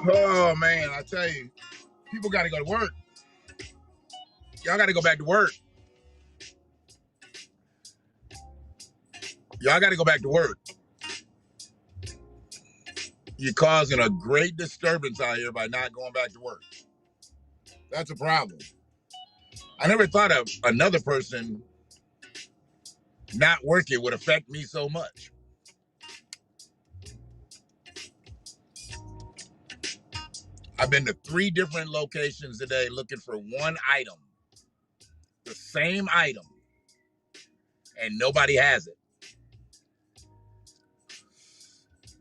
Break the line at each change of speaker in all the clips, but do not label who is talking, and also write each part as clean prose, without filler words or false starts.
Oh man, I tell you, people got to go to work. Y'all got to go back to work. Y'all got to go back to work. You're causing a great disturbance out here by not going back to work. That's a problem. I never thought of another person not working would affect me so much. I've been to 3 different locations today looking for one item, the same item, and nobody has it.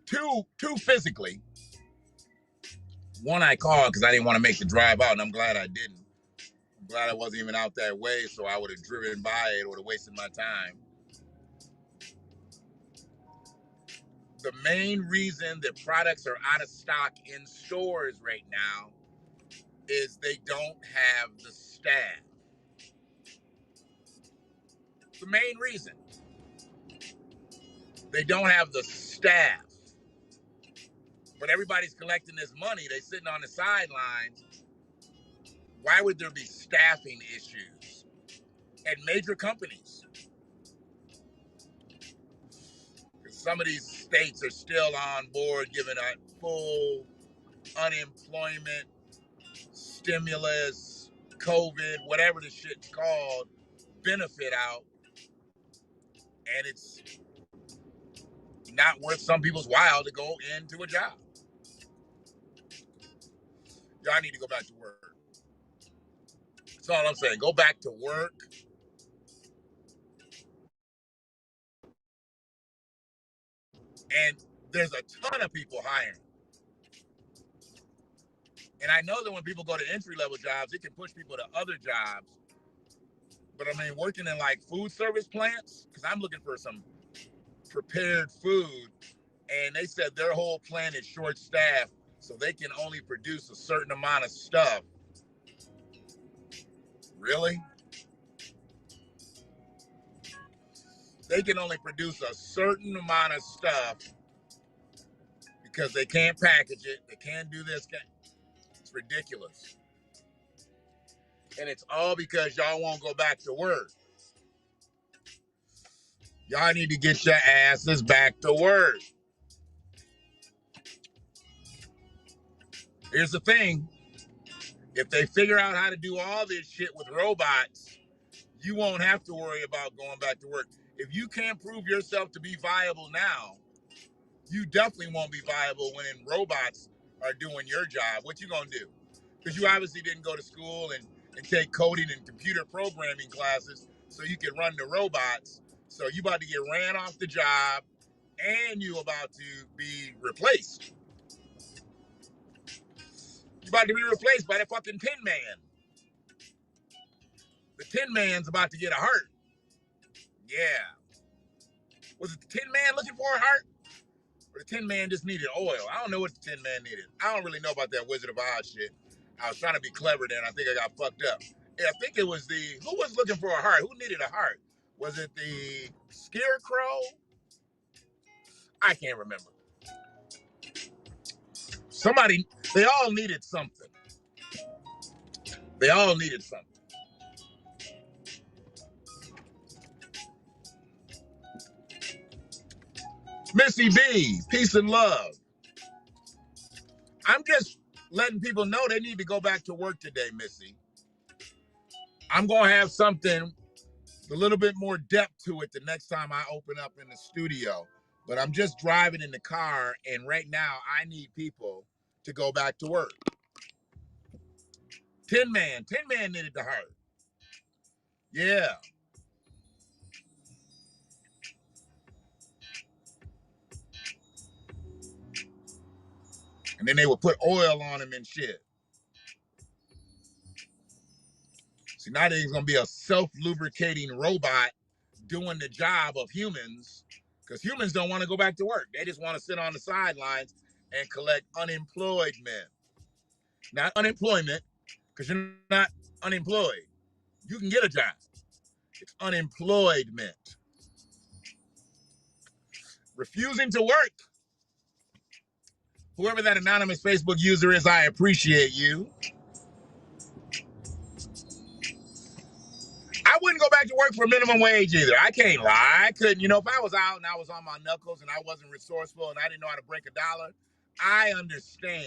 Two physically. One I called because I didn't want to make the drive out, and I'm glad I didn't. I'm glad I wasn't even out that way, so I would have driven by it, would have wasted my time. The main reason that products are out of stock in stores right now is they don't have the staff. The main reason. They don't have the staff. But everybody's collecting this money. They're sitting on the sidelines. Why would there be staffing issues at major companies? Because some of these states are still on board giving a full unemployment, stimulus, COVID, whatever the shit's called, benefit out. And it's not worth some people's while to go into a job. Y'all need to go back to work. That's all I'm saying. Go back to work. And there's a ton of people hiring. And I know that when people go to entry-level jobs, it can push people to other jobs. But I mean, working in like food service plants, because I'm looking for some prepared food, and they said their whole plant is short-staffed, so they can only produce a certain amount of stuff. Really? They can only produce a certain amount of stuff because they can't package it. They can't do this. It's ridiculous. And it's all because y'all won't go back to work. Y'all need to get your asses back to work. Here's the thing. If they figure out how to do all this shit with robots, you won't have to worry about going back to work. If you can't prove yourself to be viable now, you definitely won't be viable when robots are doing your job. What you gonna do? Because you obviously didn't go to school and take coding and computer programming classes so you can run the robots. So you about to get ran off the job and you about to be replaced. You about to be replaced by the fucking Tin Man. The Tin Man's about to get a heart. Yeah. Was it the Tin Man looking for a heart? Or the Tin Man just needed oil? I don't know what the Tin Man needed. I don't really know about that Wizard of Oz shit. I was trying to be clever then. I think I got fucked up. Yeah, I think it was who was looking for a heart? Who needed a heart? Was it the Scarecrow? I can't remember. Somebody, they all needed something. They all needed something. Missy B, peace and love. I'm just letting people know they need to go back to work today, Missy. I'm going to have something a little bit more depth to it the next time I open up in the studio. But I'm just driving in the car, and right now I need people to go back to work. Tin Man needed the heart. Yeah. And then they would put oil on him and shit. See, now there's going to be a self-lubricating robot doing the job of humans, because humans don't want to go back to work. They just want to sit on the sidelines and collect unemployed men. Not unemployment, because you're not unemployed. You can get a job. It's unemployment. Refusing to work. Whoever that anonymous Facebook user is, I appreciate you. I wouldn't go back to work for minimum wage either. I can't lie. I couldn't. You know, if I was out and I was on my knuckles and I wasn't resourceful and I didn't know how to break a dollar, I understand.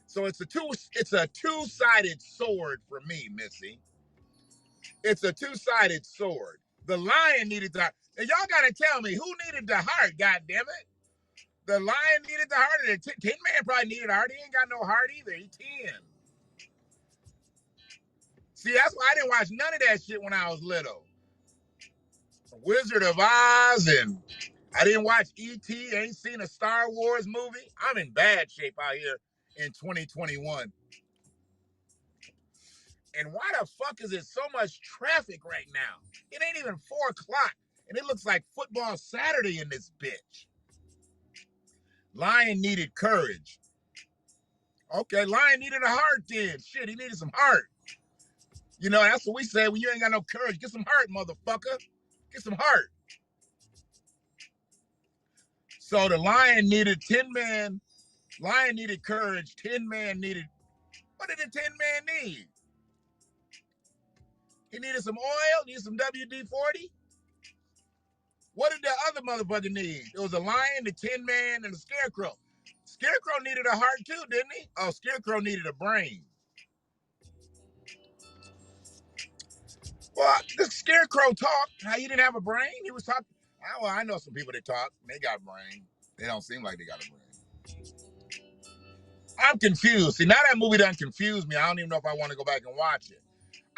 So it's a two-sided sword for me, Missy. It's a two-sided sword. The lion needed the heart. And y'all gotta tell me who needed the heart, goddammit. The lion needed the heart, and the Tin Man probably needed a heart. He ain't got no heart either. He 10. See, that's why I didn't watch none of that shit when I was little. Wizard of Oz, and I didn't watch E.T., ain't seen a Star Wars movie. I'm in bad shape out here in 2021. And why the fuck is there so much traffic right now? It ain't even 4 o'clock, and it looks like football Saturday in this bitch. Lion needed courage. Okay, Lion needed a heart then. Shit, he needed some heart. You know, that's what we say when you ain't got no courage. Get some heart, motherfucker. Get some heart. So the Lion needed Tin Man. Lion needed courage. Tin Man needed... What did the Tin Man need? He needed some oil? Needed some WD-40? What did the other motherfucker need? It was a lion, the Tin Man, and the Scarecrow. Scarecrow needed a heart too, didn't he? Oh, Scarecrow needed a brain. Well, the Scarecrow talked. How he didn't have a brain? He was talking. Well, I know some people that talk. They got a brain. They don't seem like they got a brain. I'm confused. See, now that movie done confused me. I don't even know if I want to go back and watch it.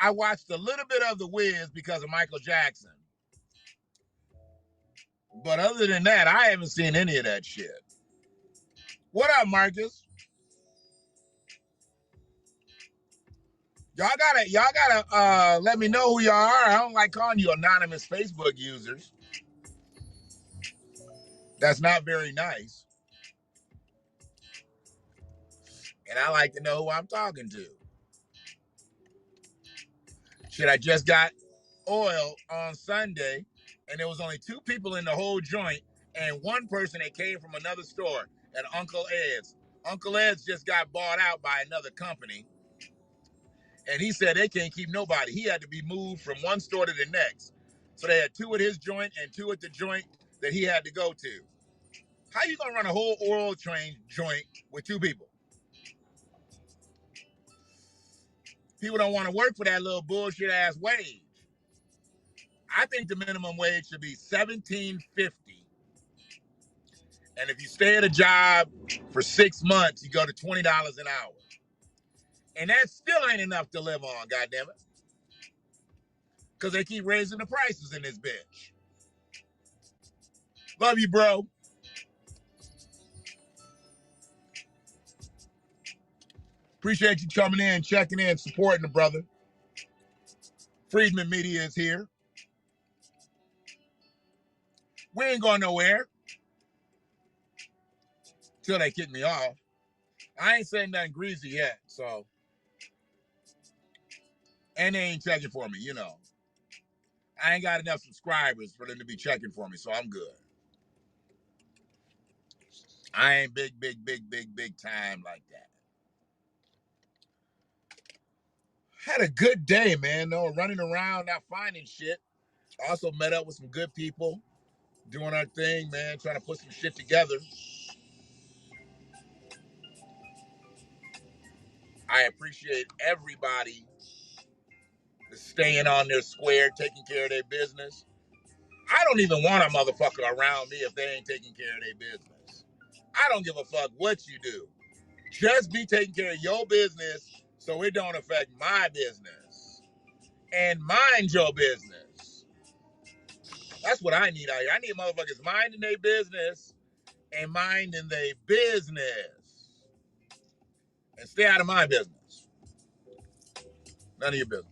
I watched a little bit of The Wiz because of Michael Jackson. But other than that, I haven't seen any of that shit. What up, Marcus? Y'all gotta let me know who y'all are. I don't like calling you anonymous Facebook users. That's not very nice. And I like to know who I'm talking to. Shit, I just got oil on Sunday, and there was only 2 people in the whole joint, and 1 person that came from another store at Uncle Ed's. Uncle Ed's just got bought out by another company, and he said they can't keep nobody. He had to be moved from one store to the next. So they had 2 at his joint and 2 at the joint that he had to go to. How you gonna run a whole oil train joint with 2 people? People don't want to work for that little bullshit ass wage. I think the minimum wage should be $17.50. And if you stay at a job for 6 months, you go to $20 an hour. And that still ain't enough to live on, goddammit. Because they keep raising the prices in this bitch. Love you, bro. Appreciate you coming in, checking in, supporting the brother. Friedman Media is here. We ain't going nowhere till they kick me off. I ain't saying nothing greasy yet, so. And they ain't checking for me, you know. I ain't got enough subscribers for them to be checking for me, so I'm good. I ain't big time like that. Had a good day, man. No, running around, not finding shit. Also met up with some good people, doing our thing, man, trying to put some shit together. I appreciate everybody staying on their square, taking care of their business. I don't even want a motherfucker around me if they ain't taking care of their business. I don't give a fuck what you do. Just be taking care of your business so it don't affect my business. And mind your business. That's what I need out here. I need motherfuckers minding their business and minding their business. And stay out of my business. None of your business.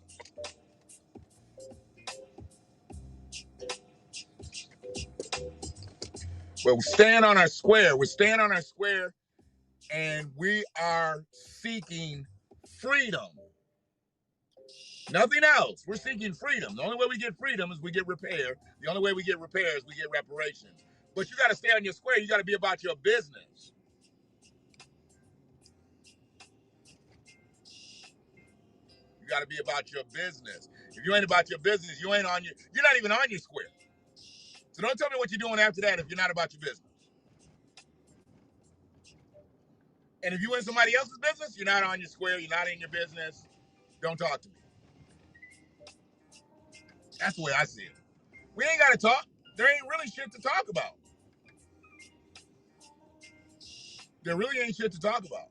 Well, we're staying on our square. We're staying on our square, and we are seeking freedom. Nothing else. We're seeking freedom. The only way we get freedom is we get repair. The only way we get repair is we get reparations. But you got to stay on your square. You got to be about your business. got to be about your business. If you ain't about your business, you're not even on your square. So don't tell me what you're doing after that if you're not about your business. And if you in somebody else's business, you're not on your square, you're not in your business, don't talk to me. That's the way I see it. We ain't got to talk. There ain't really shit to talk about. There really ain't shit to talk about.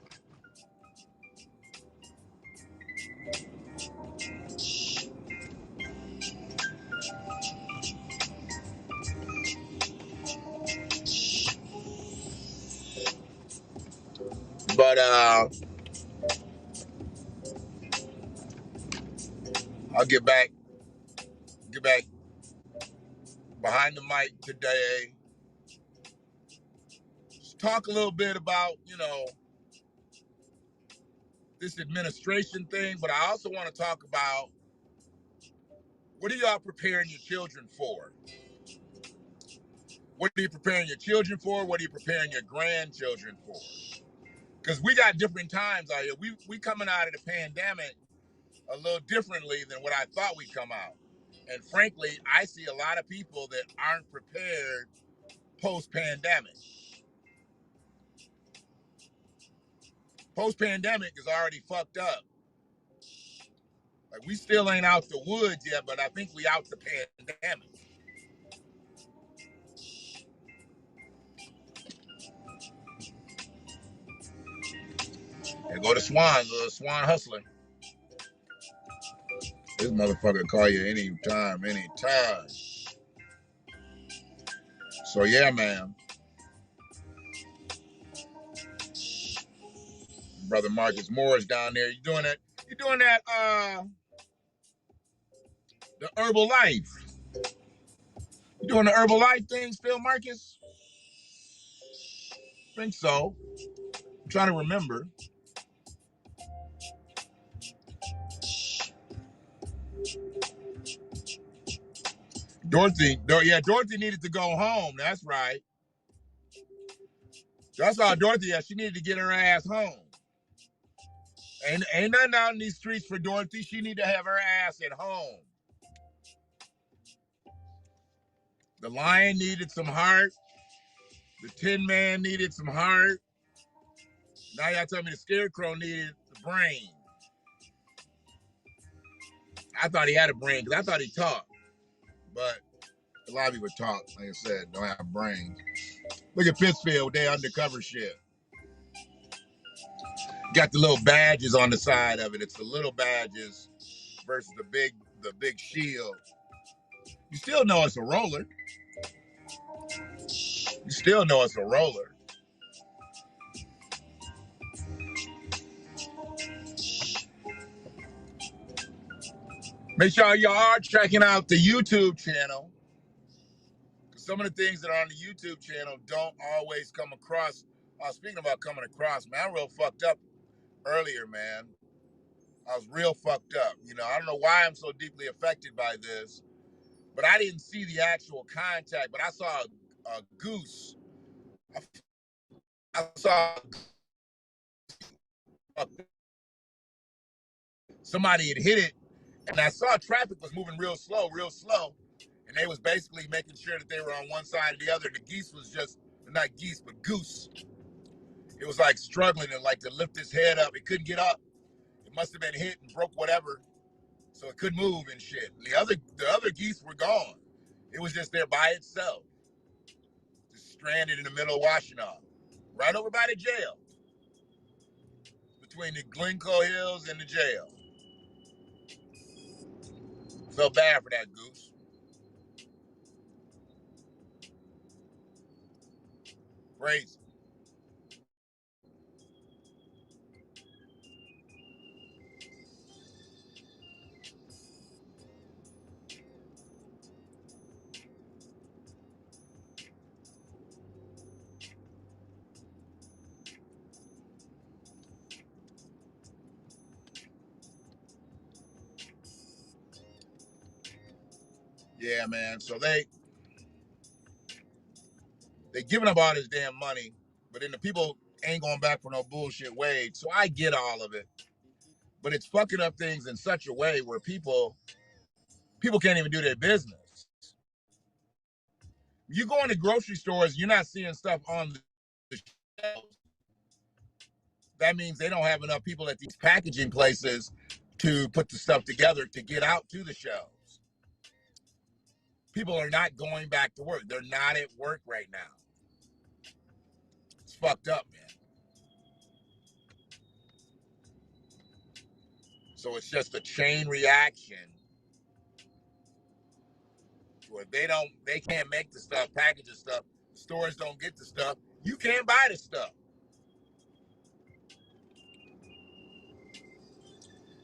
But I'll get back behind the mic today. Just talk a little bit about, this administration thing, but I also want to talk about what are y'all preparing your children for? What are you preparing your children for? What are you preparing your grandchildren for? Because we got different times out here. We coming out of the pandemic a little differently than what I thought we'd come out. And frankly, I see a lot of people that aren't prepared post-pandemic. Post-pandemic is already fucked up. Like, we still ain't out the woods yet, but I think we out the pandemic. And go to Swan, Swan Hustler. This motherfucker call you anytime. So yeah, man. Brother Marcus Morris down there. You doing that, the Herbalife. You doing the Herbalife thing still, Marcus? I think so. I'm trying to remember. Dorothy needed to go home. That's right. That's all Dorothy had. She needed to get her ass home. Ain't nothing out in these streets for Dorothy. She need to have her ass at home. The lion needed some heart. The Tin Man needed some heart. Now y'all tell me the Scarecrow needed the brain. I thought he had a brain because I thought he talked. But a lot of people talk, like I said, don't have brains. Look at Pittsfield, they undercover shit. Got the little badges on the side of it. It's the little badges versus the big shield. You still know it's a roller. Make sure y'all are checking out the YouTube channel. Some of the things that are on the YouTube channel don't always come across. Speaking about coming across, man, I'm real fucked up earlier, man. I was real fucked up. I don't know why I'm so deeply affected by this, but I didn't see the actual contact, but I saw a goose. I saw somebody had hit it, and I saw traffic was moving real slow, and they was basically making sure that they were on one side or the other. The geese was just, not geese, but goose. It was like struggling to lift his head up. It couldn't get up. It must have been hit and broke whatever, so it couldn't move and shit. The other geese were gone. It was just there by itself, just stranded in the middle of Washtenaw, right over by the jail, between the Glencoe Hills and the jail. Felt bad for that goose. Crazy. Yeah, man. So they giving up all this damn money, but then the people ain't going back for no bullshit wage. So I get all of it. but it's fucking up things in such a way where people can't even do their business. You go into grocery stores, you're not seeing stuff on the shelves. That means they don't have enough people at these packaging places to put the stuff together to get out to the shelves. People are not going back to work. They're not at work right now. It's fucked up, man. So it's just a chain reaction where they can't make the stuff, package the stuff, stores don't get the stuff, you can't buy the stuff.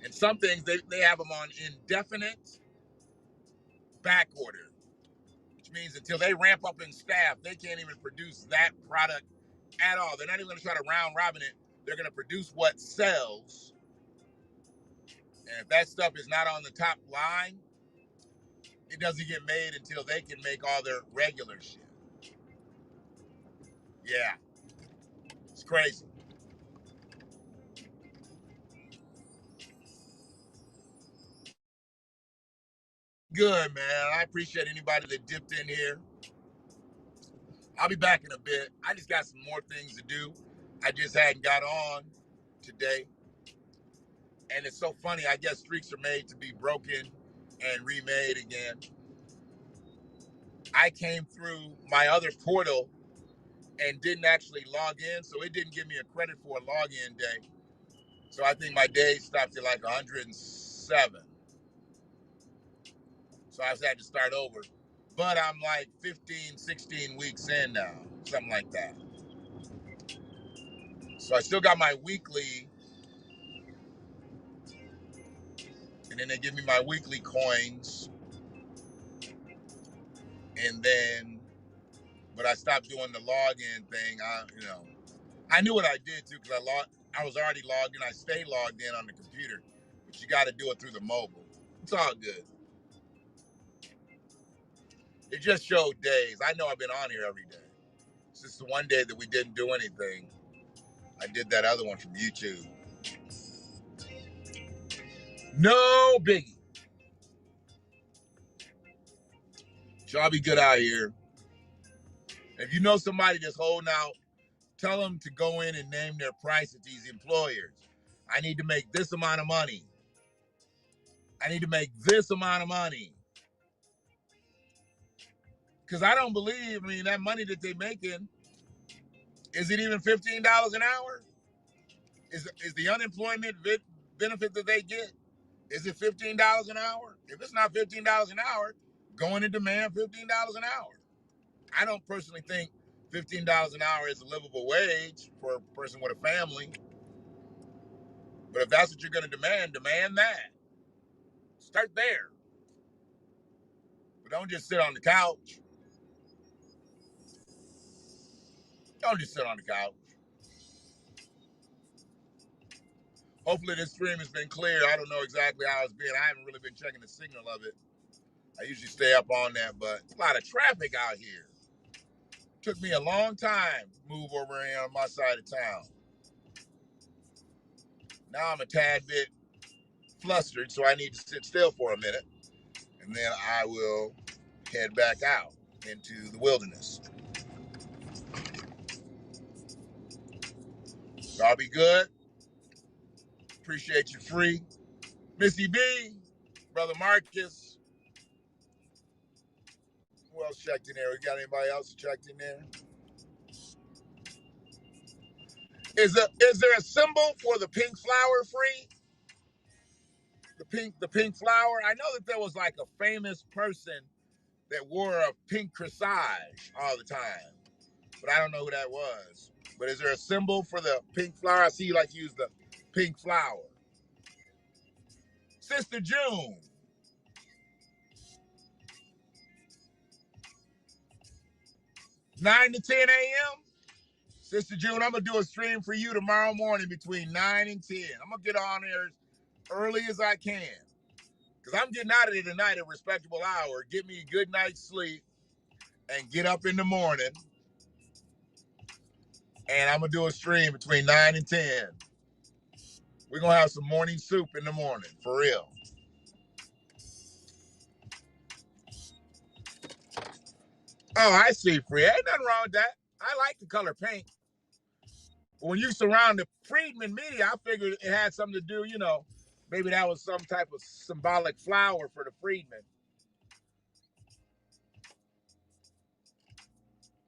And some things they have them on indefinite back order, which means until they ramp up in staff, they can't even produce that product at all. They're not even going to try to round robin it. They're going to produce what sells. And if that stuff is not on the top line, it doesn't get made until they can make all their regular shit. Yeah, it's crazy. Good, man. I appreciate anybody that dipped in here. I'll be back in a bit. I just got some more things to do. I just hadn't got on today. And it's so funny. I guess streaks are made to be broken and remade again. I came through my other portal and didn't actually log in, so it didn't give me a credit for a login day. So I think my day stopped at like 107. So I had to start over. But I'm like 15, 16 weeks in now, something like that. So I still got my weekly, and then they give me my weekly coins. And then, but I stopped doing the login thing. I knew what I did too, because I was already logged in. I stayed logged in on the computer, but you got to do it through the mobile. It's all good. It just showed days. I know I've been on here every day. It's just the one day that we didn't do anything. I did that other one from YouTube. No biggie. Y'all be good out here. If you know somebody that's holding out, tell them to go in and name their price at these employers. I need to make this amount of money. I need to make this amount of money. Because I don't believe, that money that they're making, is it even $15 an hour? Is the unemployment benefit that they get, is it $15 an hour? If it's not $15 an hour, go in and demand $15 an hour. I don't personally think $15 an hour is a livable wage for a person with a family. But if that's what you're going to demand that. Start there. But don't just sit on the couch. Don't just sit on the couch. Hopefully this stream has been clear. I don't know exactly how it's been. I haven't really been checking the signal of it. I usually stay up on that, but it's a lot of traffic out here. Took me a long time to move over here on my side of town. Now I'm a tad bit flustered, so I need to sit still for a minute, and then I will head back out into the wilderness. Y'all be good. Appreciate you, Free. Missy B, Brother Marcus. Who else checked in there? We got anybody else checked in there? Is there a symbol for the pink flower, Free? The pink flower? I know that there was like a famous person that wore a pink corsage all the time, but I don't know who that was. But is there a symbol for the pink flower? I see you like use the pink flower. Sister June. Nine to 10 a.m. Sister June, I'm gonna do a stream for you tomorrow morning between 9 and 10. I'm gonna get on there as early as I can, because I'm getting out of there tonight at a respectable hour. Get me a good night's sleep and get up in the morning. And I'm gonna do a stream between 9 and 10. We're going to have some morning soup in the morning, for real. Oh, I see, Free. Ain't nothing wrong with that. I like the color pink. But when you surround the Friedman media, I figured it had something to do, you know, maybe that was some type of symbolic flower for the Friedman.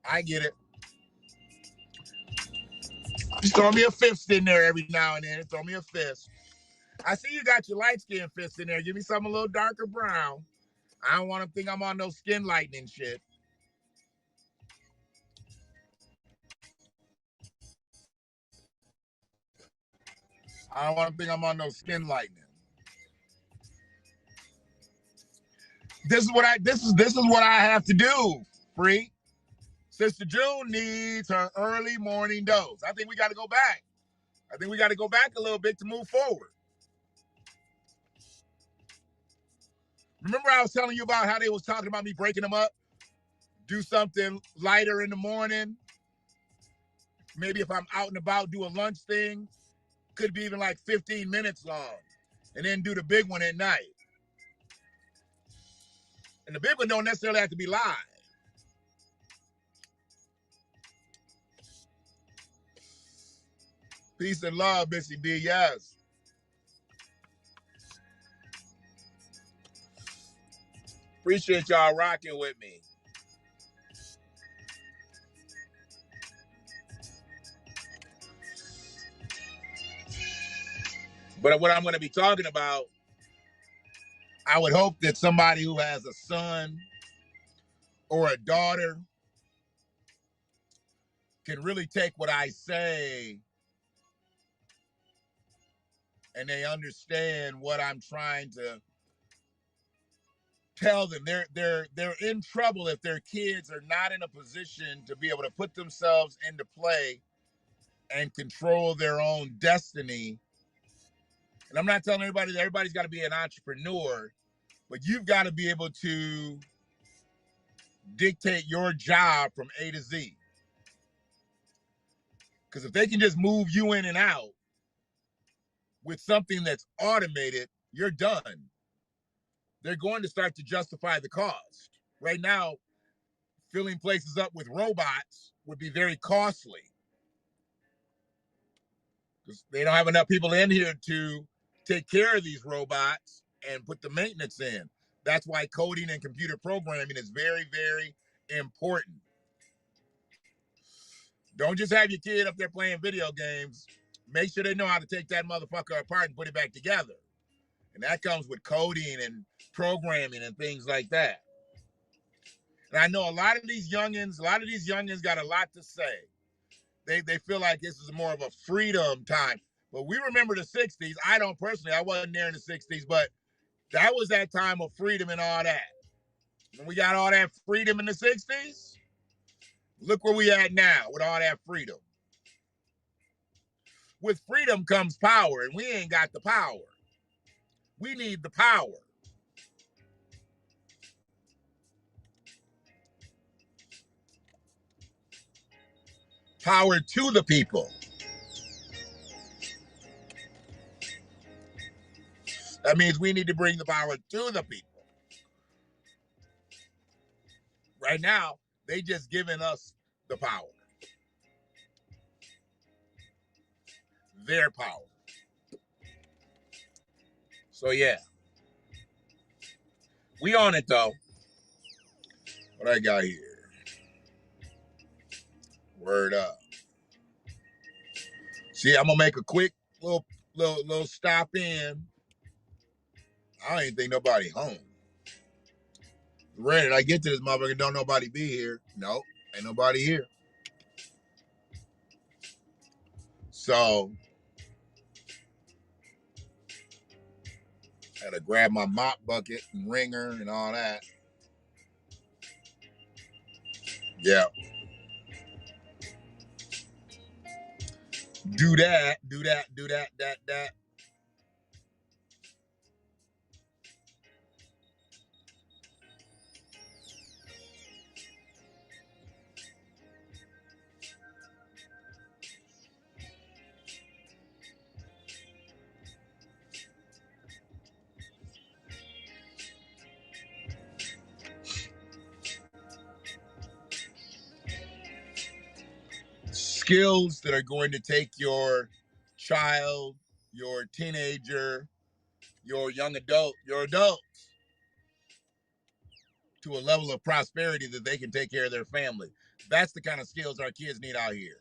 I get it. Just throw me a fist in there every now and then. Throw me a fist. I see you got your light skin fist in there. Give me something a little darker brown. I don't want to think I'm on no skin lightening shit. I don't want to think I'm on no skin lightening. This is what I have to do, Free. Sister June needs her early morning dose. I think we got to go back. I think we got to go back a little bit to move forward. Remember I was telling you about how they was talking about me breaking them up? Do something lighter in the morning. Maybe if I'm out and about, do a lunch thing. Could be even like 15 minutes long. And then do the big one at night. And the big one don't necessarily have to be live. Peace and love, Missy B. Yes. Appreciate y'all rocking with me. But what I'm going to be talking about, I would hope that somebody who has a son or a daughter can really take what I say and they understand what I'm trying to tell them. They're in trouble if their kids are not in a position to be able to put themselves into play and control their own destiny. And I'm not telling everybody that everybody's got to be an entrepreneur, but you've got to be able to dictate your job from A to Z. Because if they can just move you in and out with something that's automated, you're done. They're going to start to justify the cost. Right now, filling places up with robots would be very costly because they don't have enough people in here to take care of these robots and put the maintenance in. That's why coding and computer programming is very, very important. Don't just have your kid up there playing video games. Make sure they know how to take that motherfucker apart and put it back together. And that comes with coding and programming and things like that. And I know a lot of these youngins got a lot to say. They feel like this is more of a freedom time. But we remember the 60s. I wasn't there in the 60s, but that was that time of freedom and all that. When we got all that freedom in the 60s, look where we at now with all that freedom. With freedom comes power, and we ain't got the power. We need the power. Power to the people. That means we need to bring the power to the people. Right now, they just giving us the power. Their power. So yeah. We on it though. What I got here? Word up. See, I'm gonna make a quick little stop in. I don't even think nobody home. Granted, I get to this motherfucker, don't nobody be here. Nope, ain't nobody here. So I had to grab my mop bucket and ringer and all that. Yeah. Do that. skills that are going to take your child, your teenager, your young adult, your adult to a level of prosperity that they can take care of their family. That's the kind of skills our kids need out here.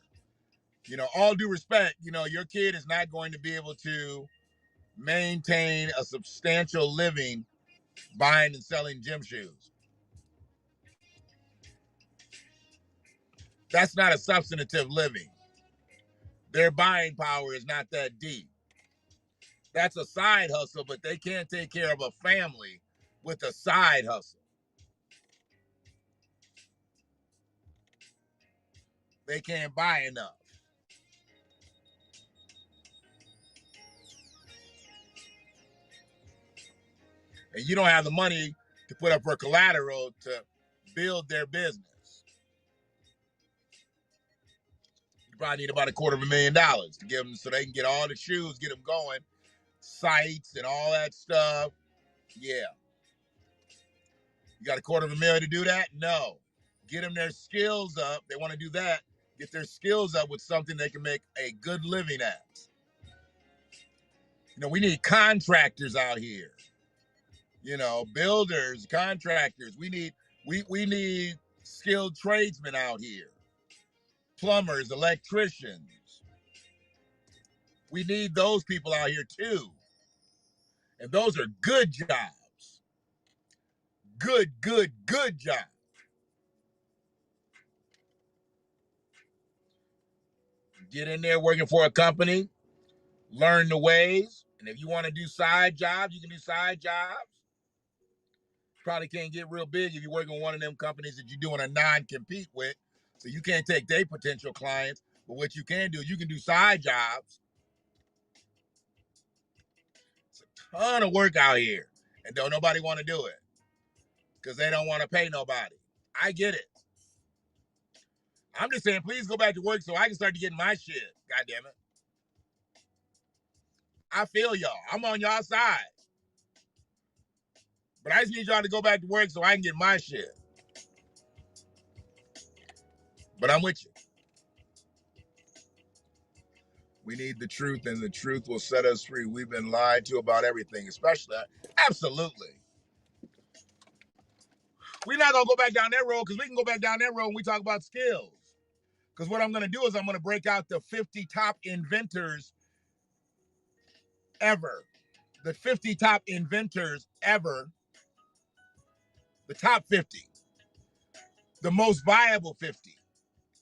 You know, all due respect, you know, your kid is not going to be able to maintain a substantial living buying and selling gym shoes. That's not a substantive living. Their buying power is not that deep. That's a side hustle, but they can't take care of a family with a side hustle. They can't buy enough. And you don't have the money to put up for collateral to build their business. You probably need about $250,000 to give them so they can get all the shoes, get them going, sites and all that stuff. Yeah. You got $250,000 to do that? No. Get them their skills up. They want to do that. Get their skills up with something they can make a good living at. You know, we need contractors out here. You know, builders, contractors. We need skilled tradesmen out here. Plumbers, electricians. We need those people out here too. And those are good jobs. Good jobs. Get in there working for a company, learn the ways, and if you want to do side jobs, you can do side jobs. Probably can't get real big if you're working with one of them companies that you're doing a non-compete with, so you can't take their potential clients. But what you can do, you can do side jobs. It's a ton of work out here, and don't nobody want to do it because they don't want to pay nobody. I get it. I'm just saying, please go back to work so I can start to get my shit. God damn it. I feel y'all. I'm on y'all side. But I just need y'all to go back to work so I can get my shit. But I'm with you. We need the truth, and the truth will set us free. We've been lied to about everything, especially. Absolutely. We're not going to go back down that road because we can go back down that road when we talk about skills. Because what I'm going to do is I'm going to break out the 50 top inventors ever. The 50 top inventors ever. The top 50. The most viable 50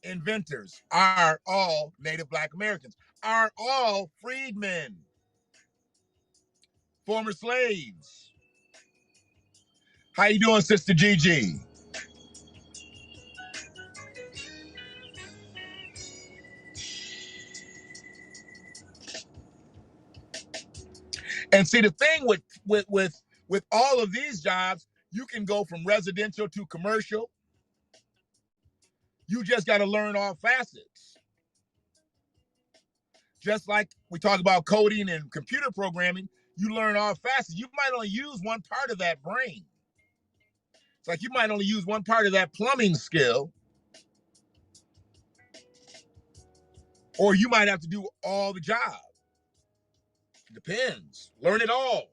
inventors are all Native Black Americans, are all freedmen, former slaves. How you doing, Sister Gigi? And see, the thing with all of these jobs, you can go from residential to commercial. You just got to learn all facets. Just like we talk about coding and computer programming, you learn all facets. You might only use one part of that brain. It's like you might only use one part of that plumbing skill, or you might have to do all the job. Depends. Learn it all.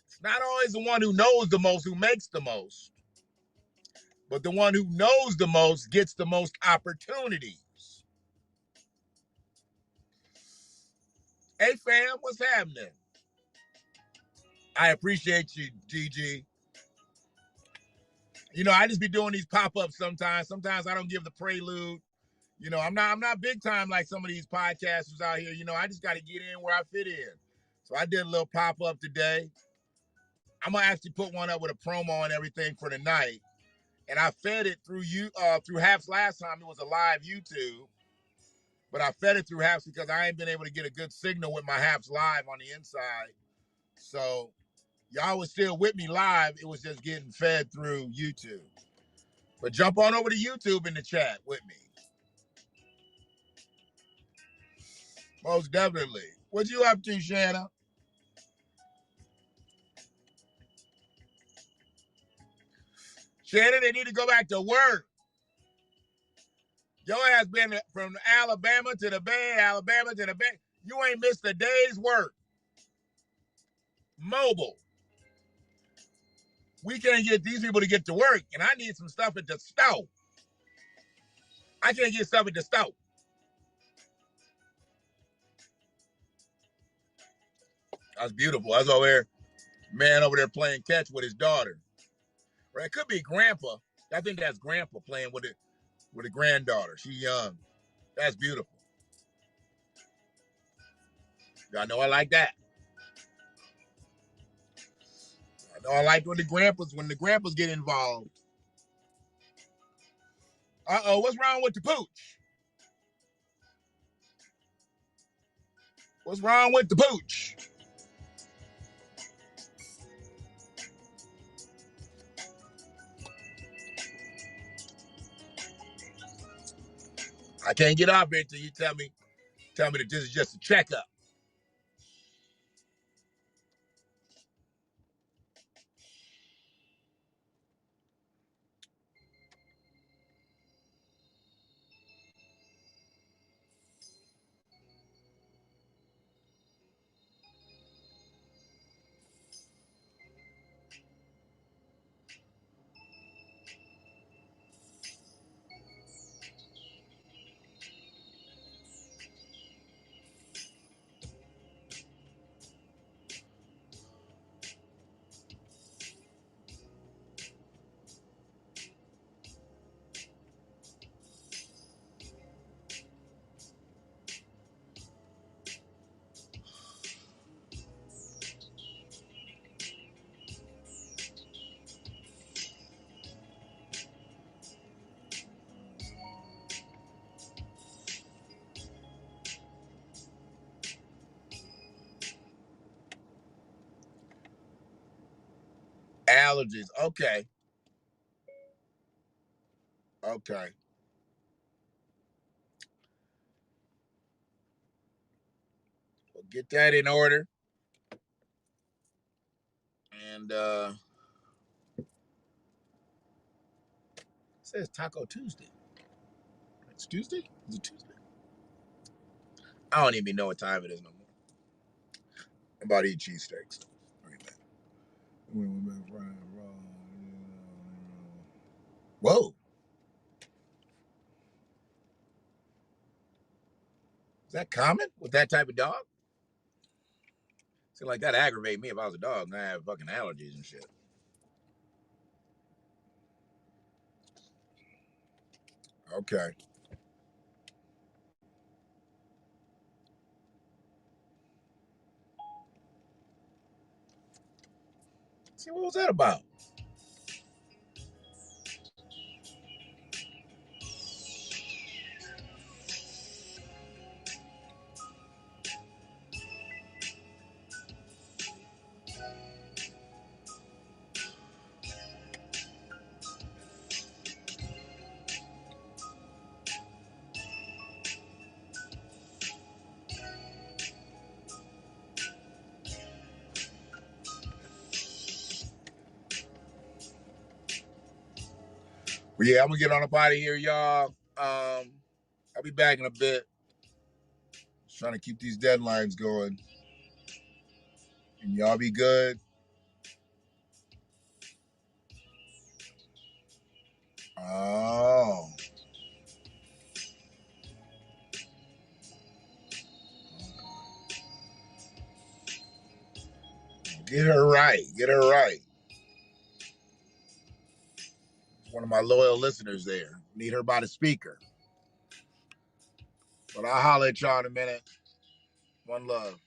It's not always the one who knows the most who makes the most, but the one who knows the most gets the most opportunities. Hey fam, what's happening? I appreciate you, Gigi. You know, I just be doing these pop-ups sometimes. Sometimes I don't give the prelude. You know, I'm not big time like some of these podcasters out here. You know, I just got to get in where I fit in. So I did a little pop-up today. I'm gonna actually put one up with a promo and everything for tonight. And I fed it through Haps last time. It was a live YouTube. But I fed it through Haps because I ain't been able to get a good signal with my Haps live on the inside. So y'all was still with me live. It was just getting fed through YouTube. But jump on over to YouTube in the chat with me. Most definitely. What you up to, Shanna? Shannon, they need to go back to work. Your ass been from Alabama to the Bay, Alabama to the Bay. You ain't missed a day's work. Mobile. We can't get these people to get to work, and I need some stuff at the stove. I can't get stuff at the stove. That's beautiful. I was over there, man over there playing catch with his daughter. Or it could be grandpa. I think that's grandpa playing with a granddaughter. She's young. That's beautiful. Y'all know I like that. I know I like when the grandpas get involved. Uh-oh, what's wrong with the pooch? What's wrong with the pooch? I can't get off here until you tell me that this is just a checkup. Allergies. Okay. Okay. Well, get that in order. And it says Taco Tuesday. It's Tuesday? Is it Tuesday? I don't even know what time it is no more. I'm about to eat cheesesteaks. Look at that. Whoa. Is that common with that type of dog? Seems like that aggravate me if I was a dog and I have fucking allergies and shit. Okay. See, what was that about? Well, yeah, I'm gonna get on up out of here, y'all. I'll be back in a bit. Just trying to keep these deadlines going. And y'all be good. Oh. Get her right. Get her right. One of my loyal listeners there. Need her by the speaker. But I'll holler at y'all in a minute. One love.